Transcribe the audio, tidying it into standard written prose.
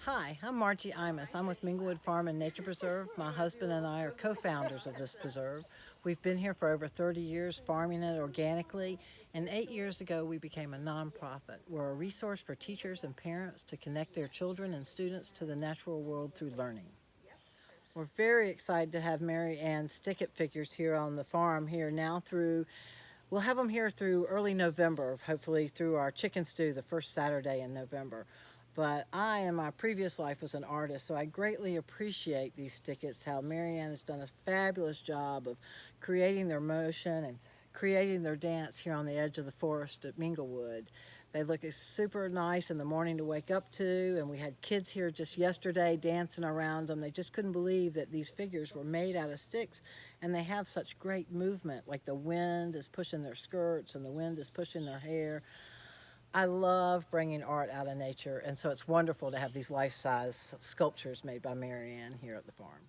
Hi, I'm Margie Imus. I'm with Minglewood Farm and Nature Preserve. My husband and I are co-founders of this preserve. We've been here for over 30 years farming it organically, and 8 years ago we became a nonprofit. We're a resource for teachers and parents to connect their children and students to the natural world through learning. We're very excited to have Mary Ann Stickett figures here on the farm here now we'll have them here through early November, hopefully through our chicken stew the first Saturday in November. But I, in my previous life, was an artist, so I greatly appreciate these stickets, how Mary Ann has done a fabulous job of creating their motion and creating their dance here on the edge of the forest at Minglewood. They look super nice in the morning to wake up to, and we had kids here just yesterday dancing around them. They just couldn't believe that these figures were made out of sticks, and they have such great movement, like the wind is pushing their skirts and the wind is pushing their hair. I love bringing art out of nature, and so it's wonderful to have these life-size sculptures made by Mary Ann here at the farm.